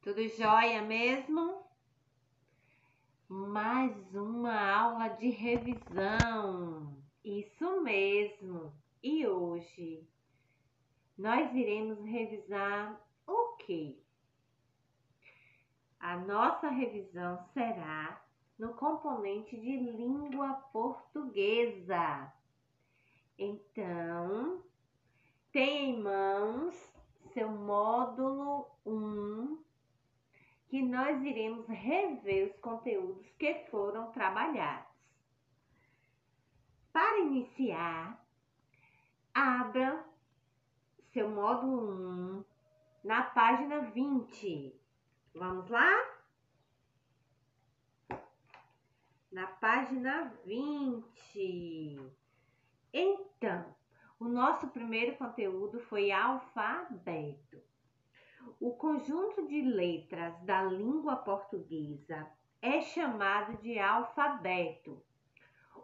Tudo jóia mesmo? Mais uma aula de revisão. Isso mesmo. E hoje nós iremos revisar o quê? A nossa revisão será no componente de língua portuguesa. Então, tenha em mãos seu módulo 1, que nós iremos rever os conteúdos que foram trabalhados. Para iniciar, abra seu módulo 1 na página 20. Vamos lá? Na página 20. Então, o nosso primeiro conteúdo foi alfabeto. O conjunto de letras da língua portuguesa é chamado de alfabeto.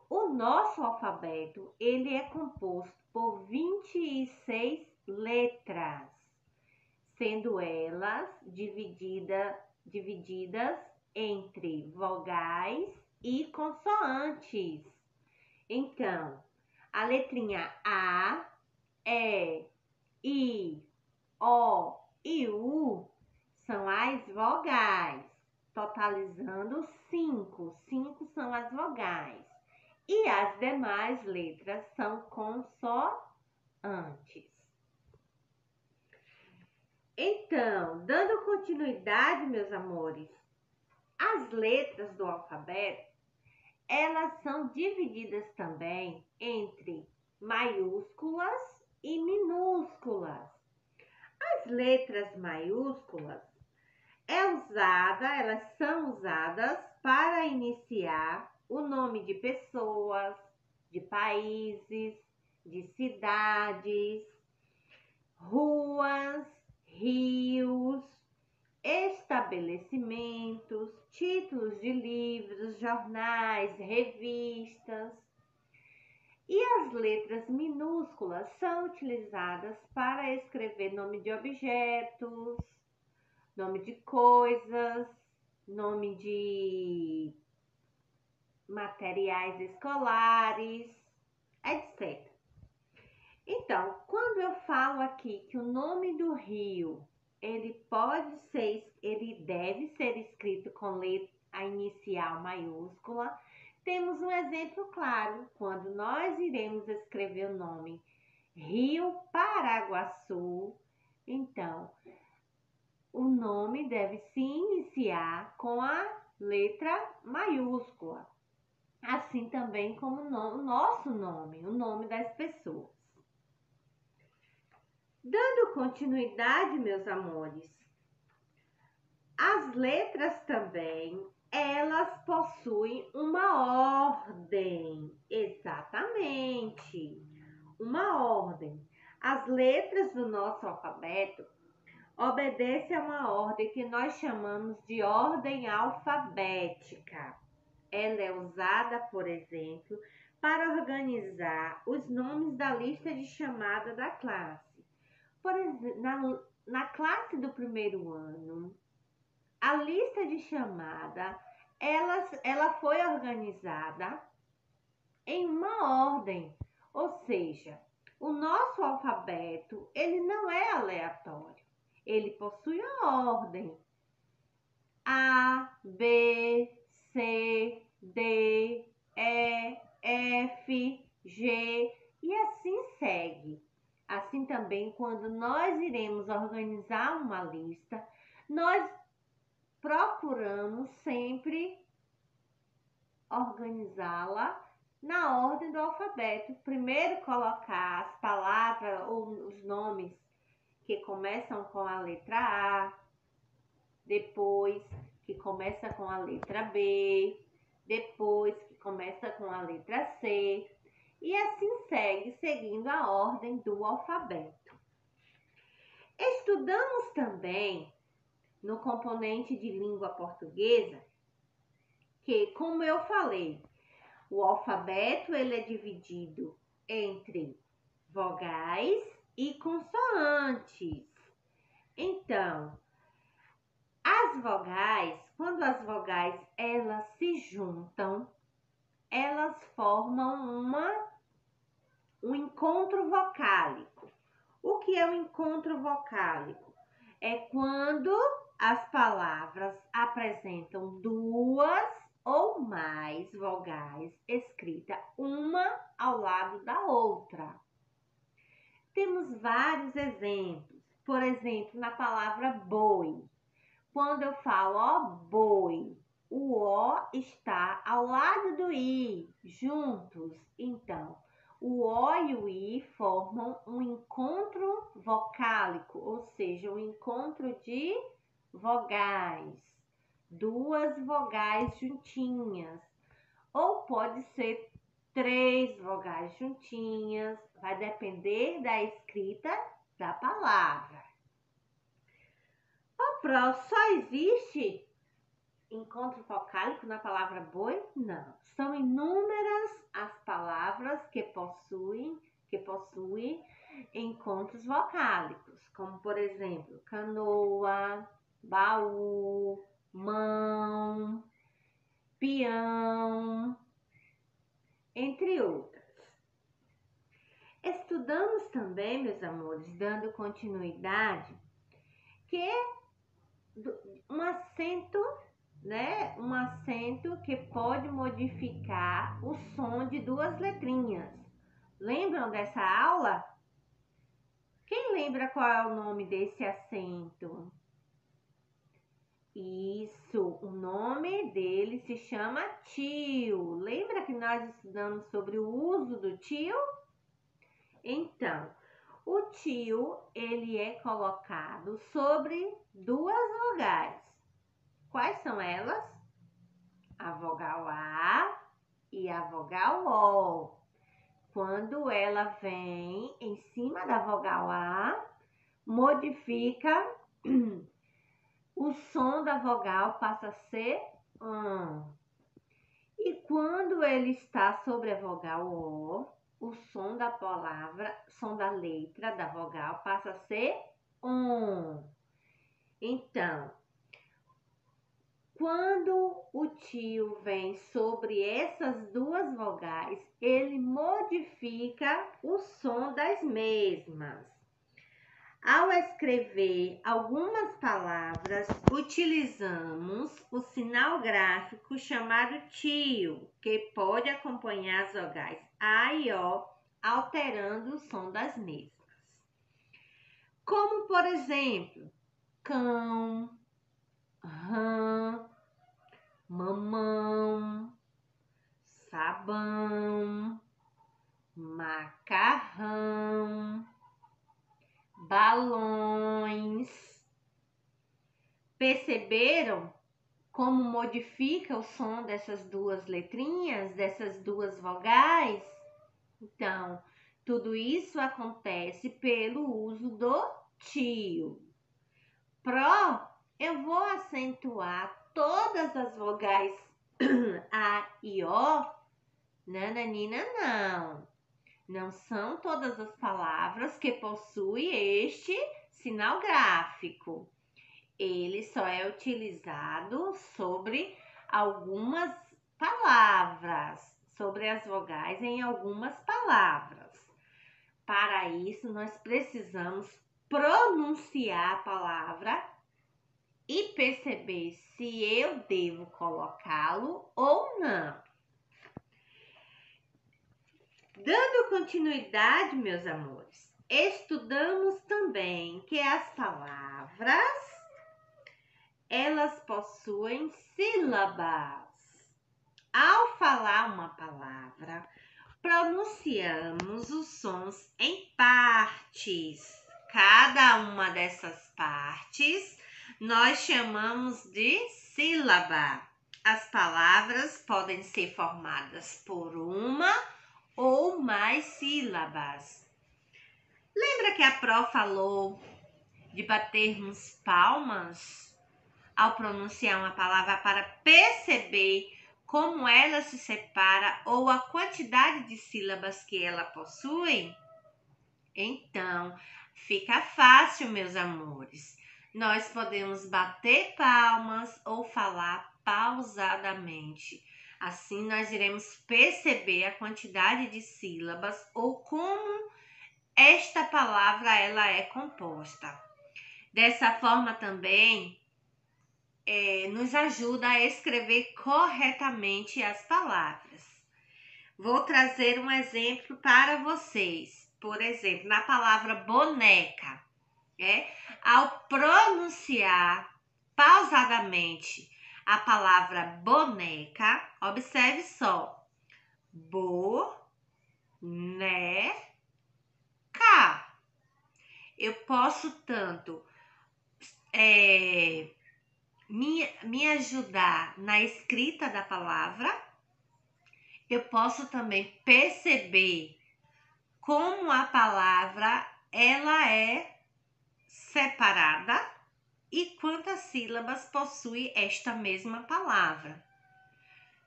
O nosso alfabeto, ele é composto por 26 letras, sendo elas divididas entre vogais e consoantes. Então, a letrinha A, E, I, O e U são as vogais, totalizando 5. 5 são as vogais. E as demais letras são consoantes. Então, dando continuidade, meus amores, as letras do alfabeto, elas são divididas também entre maiúsculas e minúsculas. As letras maiúsculas elas são usadas para iniciar o nome de pessoas, de países, de cidades, ruas, rios, estabelecimentos, títulos de livros, jornais, revistas. E as letras minúsculas são utilizadas para escrever nome de objetos, nome de coisas, nome de materiais escolares, etc. Então, quando eu falo aqui que o nome do rio, ele deve ser escrito com a inicial maiúscula, temos um exemplo claro, quando nós iremos escrever o nome Rio Paraguaçu, então, o nome deve se iniciar com a letra maiúscula, assim também como o nosso nome, o nome das pessoas. Dando continuidade, meus amores, as letras também, elas possuem uma ordem, exatamente, uma ordem. As letras do nosso alfabeto obedecem a uma ordem que nós chamamos de ordem alfabética. Ela é usada, por exemplo, para organizar os nomes da lista de chamada da classe. Por exemplo, na classe do primeiro ano, a lista de chamada, ela foi organizada em uma ordem, ou seja, o nosso alfabeto, ele não é aleatório, ele possui a ordem A, B, C, D, E, F, G e assim segue. Assim também, quando nós iremos organizar uma lista, nós procuramos sempre organizá-la na ordem do alfabeto. Primeiro colocar as palavras ou os nomes que começam com a letra A, depois que começa com a letra B, depois que começa com a letra C, e assim segue, seguindo a ordem do alfabeto. Estudamos também no componente de língua portuguesa, que, como eu falei, o alfabeto ele é dividido entre vogais e consoantes. Então, As vogais, quando as vogais elas se juntam, elas formam um encontro vocálico. O que é um encontro vocálico? É quando as palavras apresentam duas ou mais vogais escritas uma ao lado da outra. Temos vários exemplos. Por exemplo, na palavra boi. Quando eu falo ó boi, o O está ao lado do I, juntos. Então, o O e o I formam um encontro vocálico, ou seja, um encontro de vogais. Duas vogais juntinhas. Ou pode ser 3 vogais juntinhas, vai depender da escrita da palavra. Só existe encontro vocálico na palavra boi? Não. São inúmeras as palavras que possuem encontros vocálicos, como por exemplo, canoa, baú, mão, peão, entre outras. Estudamos também, meus amores, dando continuidade, que um acento, né? Um acento que pode modificar o som de duas letrinhas. Lembram dessa aula? Quem lembra qual é o nome desse acento? Isso, o nome dele se chama tio. Lembra que nós estudamos sobre o uso do tio? Então, o tio, ele é colocado sobre duas vogais. Quais são elas? A vogal A e a vogal O. Quando ela vem em cima da vogal A, modifica o som da vogal, passa a ser E quando ele está sobre a vogal O, o som da palavra, som da letra da vogal passa a ser Então, quando o tio vem sobre essas duas vogais, ele modifica o som das mesmas. Ao escrever algumas palavras, utilizamos o sinal gráfico chamado tio, que pode acompanhar as vogais A e O, alterando o som das mesmas. Como, por exemplo, cão, rã, mamão, sabão, macarrão, balões. Perceberam como modifica o som dessas duas letrinhas, dessas duas vogais? Então, tudo isso acontece pelo uso do tio. Eu vou acentuar todas as vogais A e O? Nananina, não. Não são todas as palavras que possuem este sinal gráfico. Ele só é utilizado sobre algumas palavras, sobre as vogais em algumas palavras. Para isso, nós precisamos pronunciar a palavra e perceber se eu devo colocá-lo ou não. Dando continuidade, meus amores, estudamos também que as palavras, elas possuem sílabas. Ao falar uma palavra, pronunciamos os sons em partes. Cada uma dessas partes nós chamamos de sílaba. As palavras podem ser formadas por uma ou mais sílabas. Lembra que a Pró falou de batermos palmas ao pronunciar uma palavra para perceber como ela se separa ou a quantidade de sílabas que ela possui? Então, fica fácil, meus amores. Nós podemos bater palmas ou falar pausadamente. Assim, nós iremos perceber a quantidade de sílabas ou como esta palavra ela é composta. Dessa forma também, nos ajuda a escrever corretamente as palavras. Vou trazer um exemplo para vocês. Por exemplo, na palavra boneca, ao pronunciar pausadamente a palavra boneca, observe só. Boneca. Eu posso tanto me ajudar na escrita da palavra, eu posso também perceber como a palavra ela é separada e quantas sílabas possui esta mesma palavra.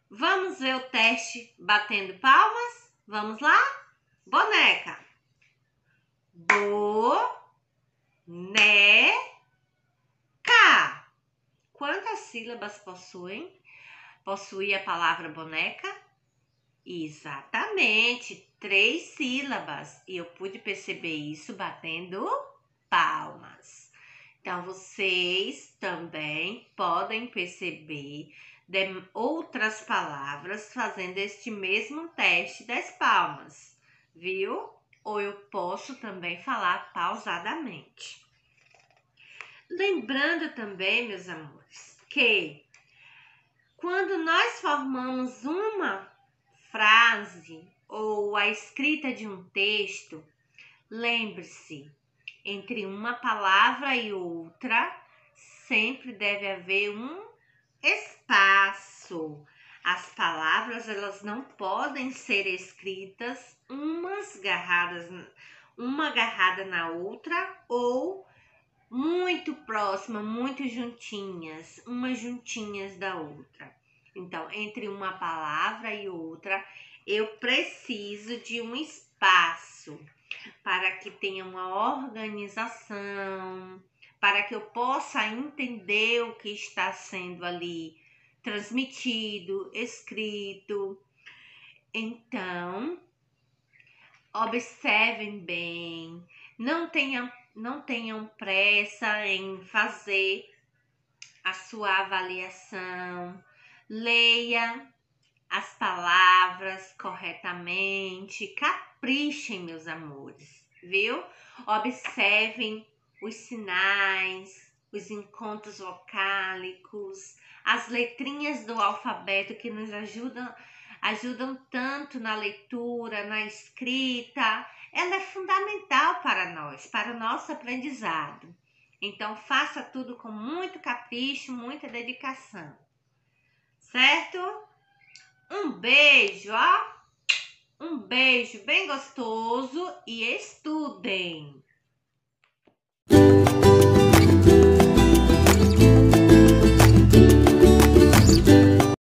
Vamos ver o teste batendo palmas? Vamos lá? Boneca. Boneca. Quantas sílabas possui a palavra boneca? Exatamente, 3 sílabas. E eu pude perceber isso batendo palmas. Então, vocês também podem perceber outras palavras fazendo este mesmo teste das palmas, viu? Ou eu posso também falar pausadamente. Lembrando também, meus amores, que quando nós formamos uma frase ou a escrita de um texto, lembre-se, entre uma palavra e outra, sempre deve haver um espaço. As palavras, elas não podem ser escritas uma agarrada na outra ou muito próxima, muito juntinhas, umas juntinhas da outra. Então, entre uma palavra e outra, eu preciso de um espaço para que tenha uma organização, para que eu possa entender o que está sendo ali transmitido, escrito. Então, observem bem, não tenham pressa em fazer a sua avaliação, leia as palavras corretamente, caprichem, meus amores, viu? Observem os sinais, os encontros vocálicos, as letrinhas do alfabeto que nos ajudam tanto na leitura, na escrita. Ela é fundamental para nós, para o nosso aprendizado. Então, faça tudo com muito capricho, muita dedicação. Certo? Um beijo, ó. Um beijo bem gostoso e estudem!